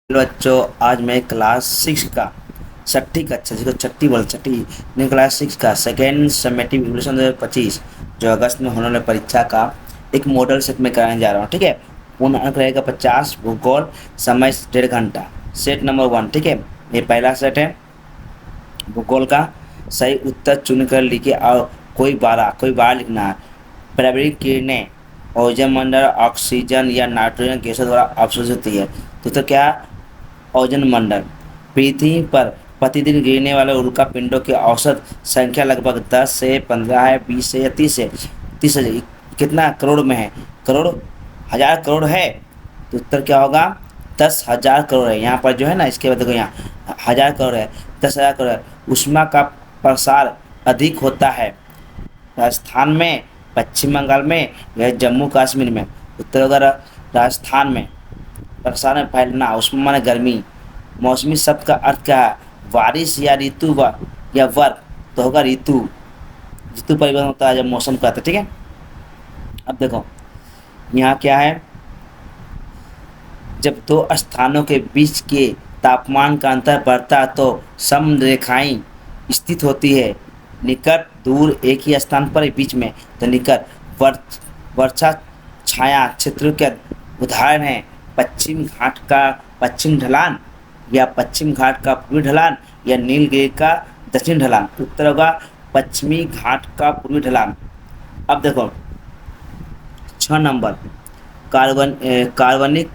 Hello बच्चों, आज मैं क्लास सिक्स का छठी कक्षा, जिसको छठी बोल छठी मैं क्लास सिक्स का सेकेंड समेटिव इवोल्यूशन 2025 जो अगस्त में होने वाले परीक्षा का एक मॉडल सेट में कराने जा रहा हूँ। ठीक है, पूर्ण अंक रहेगा 50, भूगोल समय 1.5 घंटा। सेट नंबर 1, ठीक है, ये पहला सेट है। भूगोल का सही उत्तर चुनकर लिखिए और कोई बारह लिखना है। प्राकृतिक किरणें ओजोन मंडल ऑक्सीजन या नाइट्रोजन गैसों द्वारा अवशोषित होती है। तो क्या? ओजोन मंडल। पृथ्वी पर प्रतिदिन गिरने वाले उल्का पिंडों की औसत संख्या लगभग 10 से 15 है, 20 से या 30 है। 30 है, कितना करोड़ में है? करोड़, हजार करोड़ है। तो उत्तर क्या होगा? 10,000 करोड़ है। यहाँ पर जो है ना, इसके बाद देखो यहाँ हजार करोड़ है, 10,000 करोड़ है। ऊष्मा का प्रसार अधिक होता है राजस्थान में, पश्चिम बंगाल में या जम्मू कश्मीर में। उत्तर होगा राजस्थान में। प्रसार में फैलना, ऊष्मा माने गर्मी। मौसमी शब्द का अर्थ क्या है? बारिश या ऋतु या वर्ष। तो होगा ऋतु। ऋतु परिवर्तन होता है जब मौसम का आता है। ठीक है, अब देखो यहाँ क्या है। जब दो स्थानों के बीच के तापमान का अंतर बढ़ता है तो समरेखाएं स्थित होती है। निकट दूर एक ही स्थान पर बीच में, तो निकट। वर्षा छाया क्षेत्रों के उदाहरण है पश्चिम घाट का पश्चिम ढलान, या पश्चिम घाट का पूर्वी ढलान, या नीलगिरी का दक्षिण ढलान। उत्तर होगा पश्चिमी घाट का पूर्वी ढलान। अब देखो 6 नंबर, कार्बनिक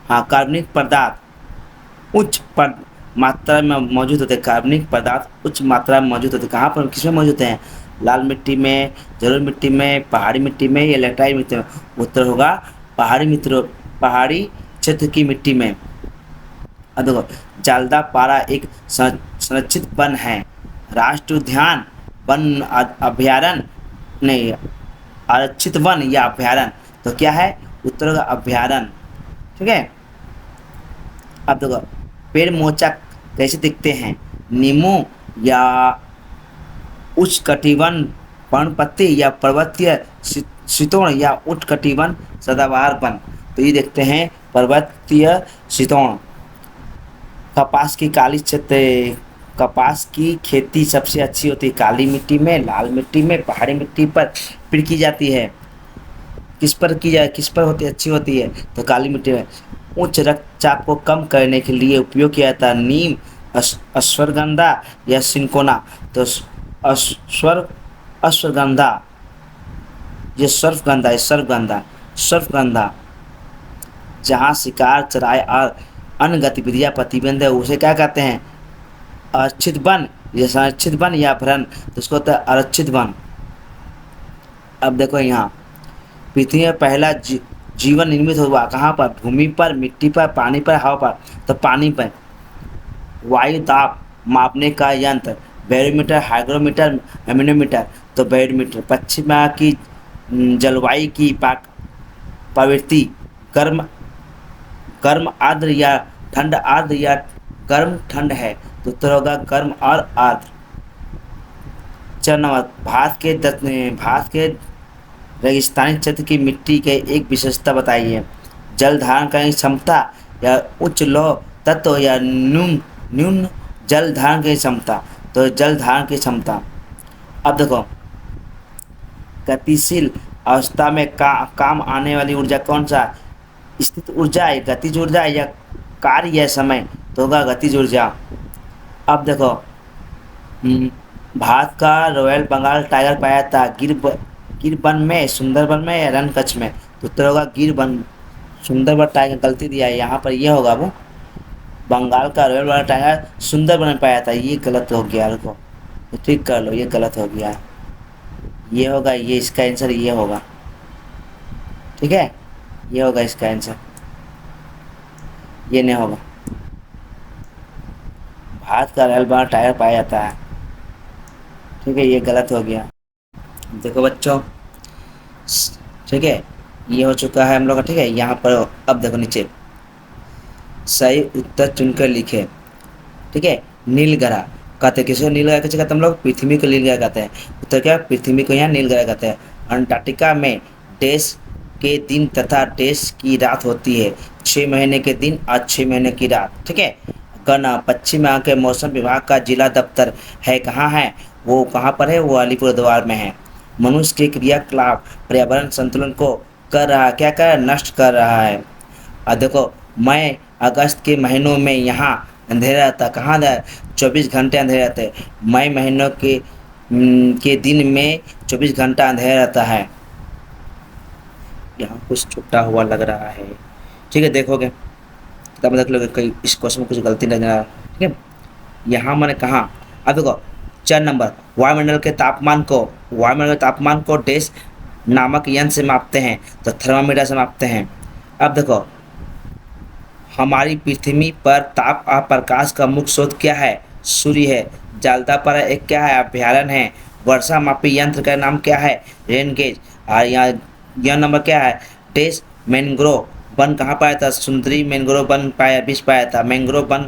हाँ, कार्बनिक पदार्थ उच्च मात्रा में मौजूद होते हैं। कार्बनिक पदार्थ उच्च मात्रा में मौजूद होते हैं। कहाँ पर, किसमें मौजूद होते हैं? लाल मिट्टी में, जलोढ़ मिट्टी में, पहाड़ी मिट्टी में या लेटराइट मिट्टी में। उत्तर होगा पहाड़ी क्षेत्र की मिट्टी में। अब देखो जालदा पारा एक संरक्षित वन है। राष्ट्रीय उद्यान, वन अभ्यारण्य, नहीं, आरक्षित वन या अभ्यारण्य। तो क्या है? उत्तर होगा अभ्यारण्य। ठीक है, अब देखो पेड़ मोचा कैसे दिखते हैं? नींबू या उष्णकटिबंध पर्णपत्ती या पर्वतीय शीतोण या उष्णकटिबंध सदाबहार वन। तो ये देखते हैं पर्वतीय शीतोण। कपास की काली क्षेत्र, कपास की खेती सबसे अच्छी होती है काली मिट्टी में, लाल मिट्टी में, पहाड़ी मिट्टी पर फिर की जाती है। किस पर की जाए, किस पर होती अच्छी होती है? तो काली मिट्टी में। उच्च रक्तचाप को कम करने के लिए उपयोग किया जाता है नीम, अश्वगंधा या सिंकोना। तो अश्वगंधा, ये सर्पगंधा। जहाँ शिकार, चराई और अन्य गतिविधियाँ प्रतिबंध है उसे क्या कहते हैं? आरक्षित वन, या संरक्षित वन या अभ्यारण्य। तो उसको होता है आरक्षित वन। अब देखो यहाँ पृथ्वी में पहला जीवन निर्मित हुआ कहाँ पर? भूमि पर, मिट्टी पर, पानी पर, हवा पर। तो पानी पर। वायु दाब मापने का यंत्र, बैरोमीटर, हाइग्रोमीटर, एमिनोमीटर। तो बैरोमीटर। पश्चिम की जलवायु की प्रवृत्ति, गर्म गर्म आर्द्र या ठंड आर्द्र या गर्म ठंड है। तो उत्तर होगा गर्म और आर्द्र। 4 नंबर, भारत के रेगिस्तानी क्षेत्र की मिट्टी के एक विशेषता बताइए। जल धारण करने की क्षमता, या उच्च लौह तत्व, या न्यून जल धारण की क्षमता। तो जल धारण की क्षमता। अब देखो गतिशील अवस्था में काम आने वाली ऊर्जा कौन सा? स्थित ऊर्जा है, गतिज ऊर्जा या कार्य या समय। तो होगा गतिज ऊर्जा। अब देखो भारत का रॉयल बंगाल टाइगर पाया जाता है गिर वन में, सुंदरबन में या रण कच्छ में। तो उत्तर होगा गिर वन। सुंदरबन टाइगर गलती दिया है यहाँ पर, ये होगा वो बंगाल का रॉयल बंगाल टाइगर सुंदरबन में पाया था। ये गलत हो गया, रुको तो ठीक कर लो, ये गलत हो गया। ये होगा, ये इसका आंसर ये होगा। ठीक है, ये होगा इसका आंसर, ये नहीं होगा। भारत का रॉयल बंगाल टाइगर पाया जाता है। ठीक है, ये गलत हो गया। देखो बच्चों, ठीक है, ये हो चुका है हम लोग का। ठीक है, यहाँ पर अब देखो नीचे सही उत्तर चुनकर लिखे। ठीक है, नीलग्रह कहते हैं किसको? नीलग्रह कैसे कहते हैं हम लोग? पृथ्वी को नीलग्रह कहते हैं। उत्तर क्या? पृथ्वी को यहाँ नीलग्रह कहते हैं। अंटार्कटिका में डेस के दिन तथा डेस की रात होती है। 6 महीने के दिन, आज 6 महीने की रात। ठीक है। गना पश्चिम बंगाल के मौसम विभाग का जिला दफ्तर है कहाँ है, वो कहाँ पर है, वो अलीपुरद्वार में है। मनुष्य के क्रियाकलाप पर्यावरण संतुलन को कर रहा, क्या कर रहा है, नष्ट कर रहा है। अब देखो, मई अगस्त के महीनों में यहाँ अंधेरा रहता, कहाँ 24 घंटे अंधेरे रहते। मई महीनों के दिन में 24 घंटा अंधेरा रहता है। यहाँ कुछ छुट्टा हुआ लग रहा है। ठीक है, देखोगे तब देख लोगे कहीं इस क्वेश्चन में कुछ गलती नहीं रहा। ठीक है, यहाँ मैंने कहा, अब देखो 4 नंबर, वायुमंडल के तापमान को डैश नामक यंत्र से मापते हैं, तो थर्मामीटर से मापते हैं। अब देखो, हमारी पृथ्वी पर ताप और प्रकाश का मुख्य स्रोत क्या है, सूर्य है। जालदा पर एक क्या है, अभ्यारण्य है। वर्षा मापी यंत्र का नाम क्या है, रेन गेज। और यहाँ यह नंबर क्या है, डैश मैंग्रोव वन कहाँ पाया था, सुंदरी मैंग्रोव वन पाया, विश्व पाया था। मैंग्रोव वन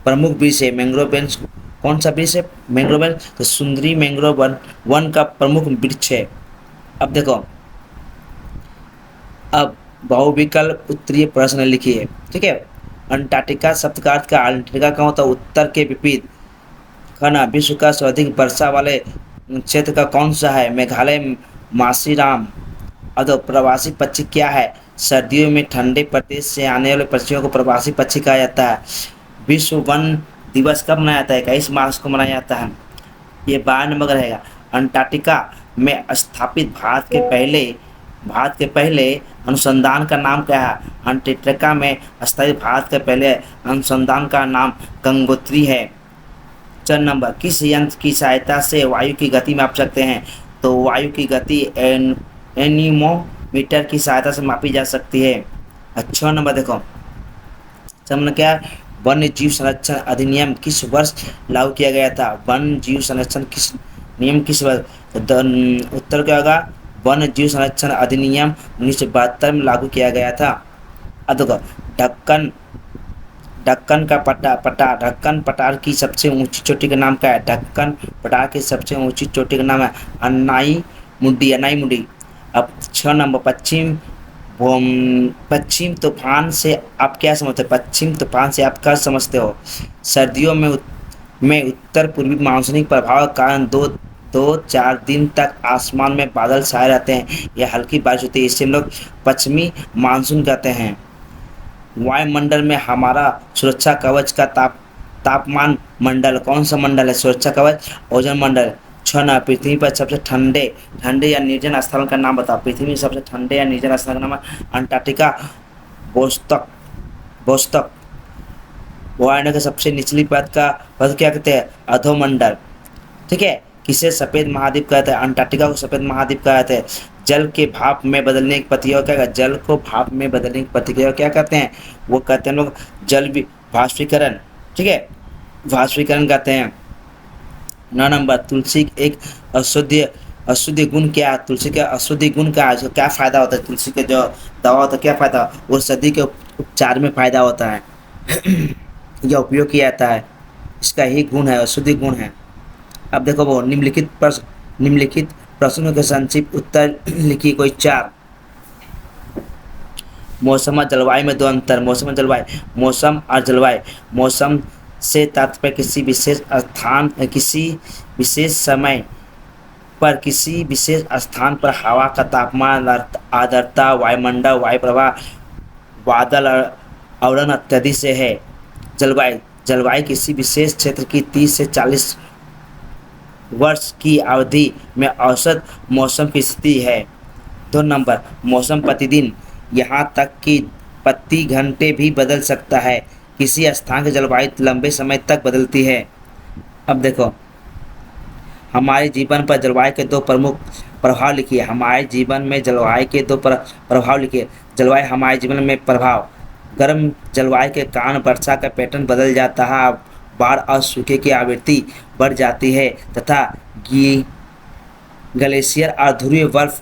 प्रमुख वृक्ष है। मैंग्रोव वन कौन सा वृक्ष है, मैंग्रोव वन, तो सुंदरी मैंग्रोव वन का प्रमुख वृक्ष है। अब देखो, अब बहुविकल्प उत्तरीय प्रश्न लिखिए। ठीक है, अंटार्कटिका शब्द का अर्थ का, अंटार्कटिका का होता है उत्तर के विपरीत। खाना विश्व का सर्वाधिक वर्षा वाले क्षेत्र का कौन सा है, मेघालय मासीराम। अब तो प्रवासी पक्षी क्या है, सर्दियों में ठंडे प्रदेश से आने वाले पक्षियों को प्रवासी पक्षी कहा जाता है। विश्व वन दिवस कब मनाया जाता है, 21 मार्च को मनाया जाता है। ये 12 नंबर रहेगा। अंटार्कटिका में स्थापित भारत के पहले अनुसंधान का नाम क्या है, अंटार्कटिका में स्थापित भारत के पहले अनुसंधान का नाम गंगोत्री है। 4 नंबर, किस यंत्र की सहायता से वायु की गति माप सकते हैं, तो वायु की गति एनीमोमीटर की सहायता से मापी जा सकती है। 6 नंबर देखो, समझ क्या, वन्य जीव संरक्षण अधिनियम किस वर्ष लागू किया गया था, वन्य जीव संरक्षण किस नियम किस वर्ष, उत्तर क्या होगा, वन्य जीव संरक्षण अधिनियम 1972 में लागू किया गया था। अब देखो, ढक्कन का ढक्कन पठार की सबसे ऊंची चोटी का नाम क्या है, ढक्कन पठार की सबसे ऊंची चोटी का नाम है अन्नाई मुंडी। अब 6 नंबर, पश्चिम तूफान से आप क्या समझते हो, पश्चिम तूफान से आप क्या समझते हो, सर्दियों में उत्तर पूर्वी मानसूनी प्रभाव के कारण 2-4 दिन तक आसमान में बादल छाए रहते हैं, यह हल्की बारिश होती है, इसे हम लोग पश्चिमी मानसून कहते हैं। वायुमंडल में हमारा सुरक्षा कवच का तापमान मंडल कौन सा मंडल है, सुरक्षा कवच ओजोन मंडल। 6 नंबर, पृथ्वी पर सबसे ठंडे या निर्जन स्थल का नाम बताओ, पृथ्वी में सबसे ठंडे या निर्जन स्थल का नाम है अंटार्कटिका, बोस्टक। वायुमंडल के सबसे निचली पद क्या कहते हैं, अधोमंडल। ठीक है, किसे सफ़ेद महाद्वीप कहते हैं, अंटार्कटिका को सफ़ेद महाद्वीप कहते हैं। जल के भाप में बदलने की प्रक्रिया क्या कहते हैं, जल को भाप में बदलने की प्रक्रिया क्या कहते हैं, वो कहते हैं लोग जल वाष्पीकरण। ठीक है, वाष्पीकरण कहते हैं। 9 नंबर, तुलसी एक अशुद्ध गुण क्या है, तुलसी का अशुद्ध गुण क्या है, क्या फ़ायदा होता है, तुलसी के जो दवा होता है क्या फ़ायदा, और सर्दी के उपचार में फ़ायदा होता है यह उपयोग किया जाता है, इसका ही गुण है, अशुद्ध गुण है। अब देखो, वो निम्नलिखित प्रश्नों के संक्षिप्त उत्तर लिखिए, कोई 4। मौसम और जलवायु में 2 अंतर, मौसम और जलवायु। मौसम से तात्पर्य किसी विशेष स्थान, किसी विशेष समय पर, किसी विशेष स्थान पर हवा का तापमान, आर्द्रता, वायुमंडल, वायु प्रवाह, बादल आवरण इत्यादि से है। जलवायु किसी विशेष क्षेत्र की 30 से 40 वर्ष की अवधि में औसत मौसम की स्थिति है। 2 नंबर, मौसम प्रतिदिन, यहाँ तक कि प्रति घंटे भी बदल सकता है, किसी स्थान की जलवायु लंबे समय तक बदलती है। अब देखो, हमारे जीवन पर जलवायु के 2 प्रमुख प्रभाव लिखिए, हमारे जीवन में जलवायु के 2 प्रभाव लिखिए। जलवायु हमारे जीवन में प्रभाव, गर्म जलवायु के कारण वर्षा का पैटर्न बदल जाता है, बाढ़ और सूखे की आवृत्ति बढ़ जाती है तथा ग्लेशियर और ध्रुवीय बर्फ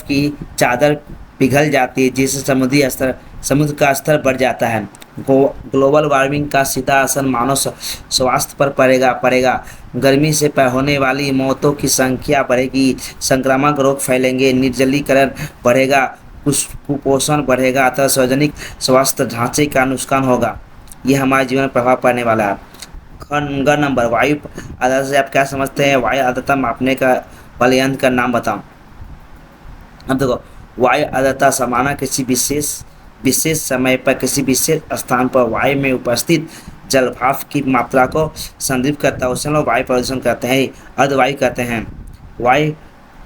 की चादर पिघल जाती है, जिससे समुद्र का स्तर बढ़ जाता है। ग्लोबल वार्मिंग का सीधा असर मानव स्वास्थ्य पर पड़ेगा। गर्मी से होने वाली मौतों की संख्या बढ़ेगी, संक्रामक रोग फैलेंगे, निर्जलीकरण बढ़ेगा, कुपोषण बढ़ेगा, अतः सार्वजनिक स्वास्थ्य ढांचे का नुकसान होगा। ये हमारे जीवन में प्रभाव पड़ने वाला है। ग नंबर, वायु आर्द्रता से आप क्या समझते हैं? वायु आर्द्रता मापने का वाले यंत्र का नाम बताओ। अब देखो, वायु आर्द्रता समाना किसी विशेष विशेष समय पर किसी विशेष स्थान पर वायु में उपस्थित जल भाप की मात्रा को संदर्भित करता है। उसे लोग वायु प्रदूषण कहते हैं, अर्धवायु कहते हैं। वायु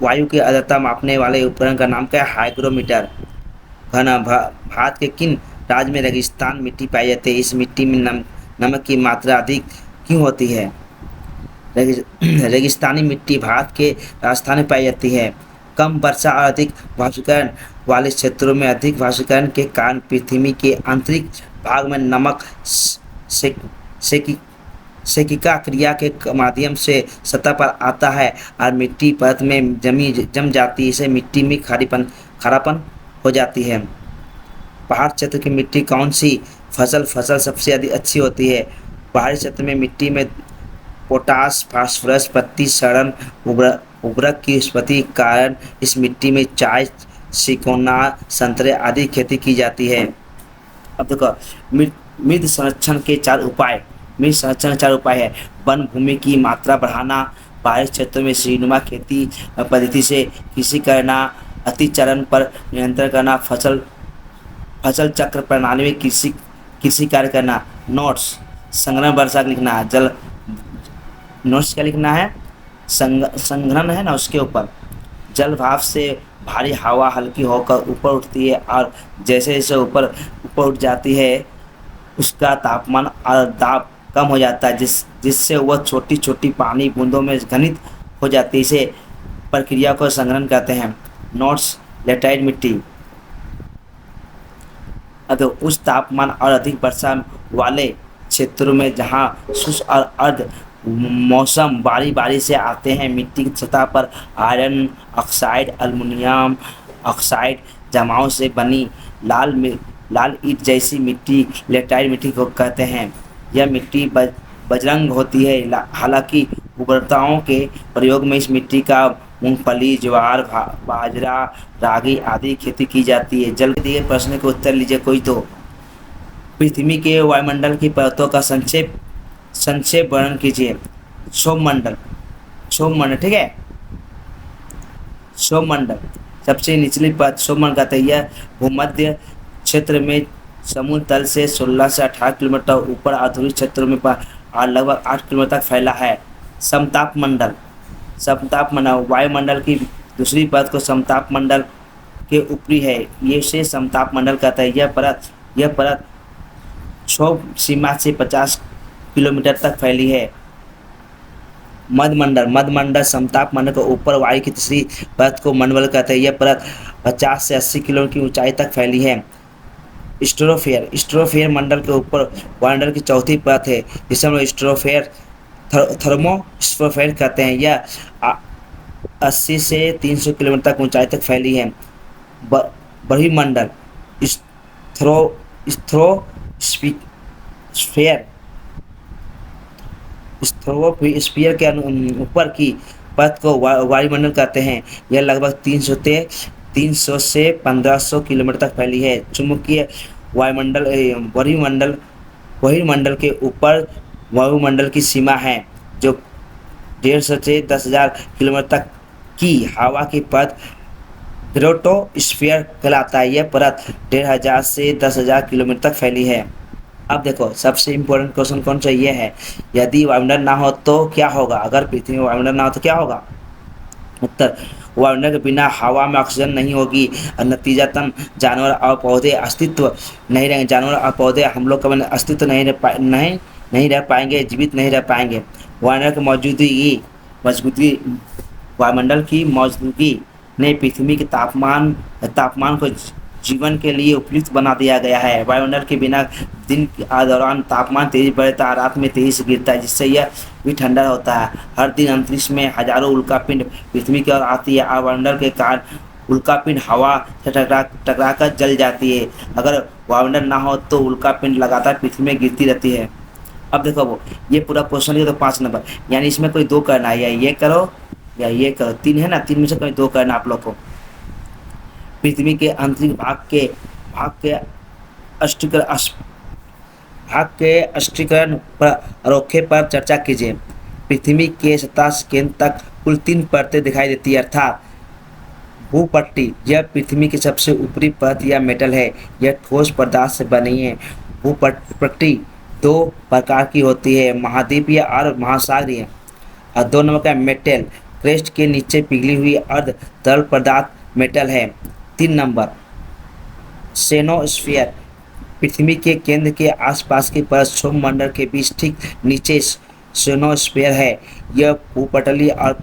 वायु की आर्द्रता मापने वाले उपकरण का नाम क्या है? हाइग्रोमीटर। भारत के किन राज्य में रेगिस्तान मिट्टी पाई जाती है? इस मिट्टी में नमक की मात्रा अधिक क्यों होती है? रेगिस्तानी मिट्टी भारत के राजस्थान में पाई जाती है। कम वर्षा और अधिक वाष्पीकरण वाले क्षेत्रों में अधिक वाष्पीकरण के कारण पृथ्वी के आंतरिक भाग में नमक सेकिका क्रिया के माध्यम से सतह पर आता है और मिट्टी परत में जम जाती है। इसे मिट्टी में खारापन हो जाती है। पहाड़ क्षेत्र की मिट्टी कौन सी फसल सबसे अधिक अच्छी होती है? पहाड़ी क्षेत्र में मिट्टी में पोटास, फास्फोरस, पत्ती सड़न उर्वरक की उत्पत्ति के कारण इस मिट्टी में चाय, सिकोना, संतरे आदि खेती की जाती है। अब देखो, मृद संरक्षण के 4 उपाय। मृद संरक्षण के 4 उपाय है। वन भूमि की मात्रा बढ़ाना, पहाड़ी क्षेत्रों में सीढ़ीनुमा खेती पद्धति से कृषि करना, अतिचारण पर नियंत्रण करना, फसल चक्र प्रणाली में कृषि कार्य करना। नोट्स, संग्रहण वर्षा लिखना। जल नोट्स क्या लिखना है? संग्रहण है ना, उसके ऊपर। जल भाप से भारी हवा हल्की होकर ऊपर उठती है और जैसे जैसे ऊपर उठ जाती है उसका तापमान और दाब कम हो जाता है, जिससे वह छोटी छोटी पानी बूंदों में घनित हो जाती है। इसे प्रक्रिया को संग्रहण कहते हैं। नोट्स, लेटराइट मिट्टी। अब उस तापमान और अधिक वर्षा वाले क्षेत्रों में जहाँ शुष्क और अर्ध मौसम बारी से आते हैं, मिट्टी की सतह पर आयरन ऑक्साइड, एल्युमिनियम ऑक्साइड जमाव से बनी लाल ईंट जैसी मिट्टी लेटराइट मिट्टी को कहते हैं। यह मिट्टी बजरंग होती है। हालांकि उर्वरताओं के प्रयोग में इस मिट्टी का मूंगफली, ज्वार, बाजरा, रागी आदि खेती की जाती है। जल्द दिए प्रश्न के उत्तर लीजिए कोई तो। पृथ्वी के वायुमंडल की परतों का संक्षेप वर्णन कीजिए। क्षोभमंडल, ठीक है। क्षोभमंडल सबसे निचली परत क्षोभमंडल कहते हैं। यह भूमध्य क्षेत्र में समुद्र तल से 16 से 18 किलोमीटर ऊपर आधुनिक क्षेत्रों में लगभग 8 किलोमीटर तक फैला है। समताप मंडल वायुमंडल की दूसरी परत को समताप मंडल के ऊपरी है, ये से समताप मंडल कहता है। यह परत क्षोभ सीमा से 50 किलोमीटर तक फैली है। मध्यमंडल समताप मंडल के ऊपर वायु की तीसरी परत को मंडल कहते हैं। यह परत 50 से 80 किलोमीटर की ऊंचाई तक फैली है। स्ट्रोफेयर मंडल के ऊपर वायुमंडल की चौथी परत है, जिसे हम स्ट्रोफेयर थर्मोस्फेयर कहते हैं। यह 80 से 300 किलोमीटर तक ऊंचाई तक फैली है। बहिर्मंडल स्ट्रोफोस्फियर के ऊपर की परत को वायुमंडल कहते हैं। यह लगभग 300 से 1500 किलोमीटर तक फैली है। चुंबकीय वायुमंडल बहिर्मंडल के ऊपर वायुमंडल की सीमा है, जो 150 से 10,000 किलोमीटर तक की हवा की परत स्ट्रेटोस्फीयर कहलाता है। यह परत 1,500 से 10,000 किलोमीटर तक फैली है। अब देखो, सबसे इम्पोर्टेंट क्वेश्चन कौन सा ये है? यदि वायुमंडल ना हो तो क्या होगा? अगर पृथ्वी में वायुमंडल ना हो तो क्या होगा? उत्तर, वायुमंडल के बिना हवा में ऑक्सीजन नहीं होगी और नतीजतन जानवर और पौधे अस्तित्व नहीं रहेंगे। जानवर और पौधे हम लोग का अस्तित्व नहीं रह पाएंगे, जीवित नहीं रह पाएंगे। वायुमंडल की मौजूदगी ने पृथ्वी के तापमान को जीवन के लिए उपयुक्त बना दिया गया है। वायुमंडल के बिना दिन के दौरान तापमान तेजी बढ़ता है, रात में तेजी से गिरता है, जिससे यह भी ठंडा होता है। हर दिन अंतरिक्ष में हजारों उल्कापिंड पृथ्वी की ओर आती है और वायुमंडल के कारण उल्कापिंड हवा से टकरा कर जल जाती है। अगर वायुमंडल ना हो तो उल्कापिंड लगातार पृथ्वी में गिरती रहती है। अब देखो, ये पूरा क्वेश्चन लिखो तो 5 नंबर, यानी इसमें कोई 2 करना है, या ये करो या ये करो। 3 है ना, 3 में से कोई 2 करना आप लोग को। पृथ्वी के आंतरिक भाग के अष्टीकरण भाग के अष्टीकरण पर अरोखे पर चर्चा कीजिए। पृथ्वी के सतह से केंद्र तक कुल 3 परतें दिखाई देती है, अर्थात भूपट्टी, यह पृथ्वी की सबसे ऊपरी परत या मेटल है। यह ठोस पदार्थ से बनी है। भूपट्टी 2 प्रकार की होती है, महाद्वीपीय और महासागरीय। और 2 नंबर का मेटल, क्रेस्ट के नीचे पिघली हुई अर्ध तरल पदार्थ मेटल है। 3 नंबर सेनोस्फीयर, पृथ्वी के केंद्र के आसपास की परत सौरमंडल के बीच ठीक नीचे सेनोस्फीयर है। यह भूपटलीय और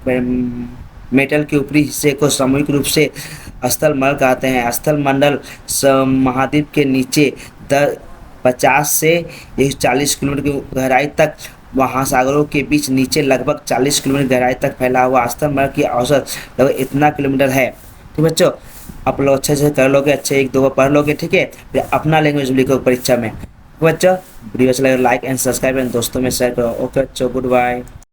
मेटल के ऊपरी हिस्से को सामूहिक रूप से स्थल मंडल कहते हैं। स्थल मंडल महाद्वीप के नीचे 50 से 140 किलोमीटर की गहराई तक, महासागरों के बीच नीचे लगभग 40 किलोमीटर गहराई तक फैला हुआ स्थल मंडल की औसत लगभग इतना किलोमीटर है। ठीक बच्चों, आप लोग अच्छे से कर लोगे, अच्छे 1-2 बार पढ़ लोगे, ठीक है। फिर अपना लैंग्वेज लिखो परीक्षा में। बच्चों वीडियो अच्छा लगे लाइक एंड सब्सक्राइब एंड दोस्तों में शेयर करो। ओके बच्चों, गुड बाय।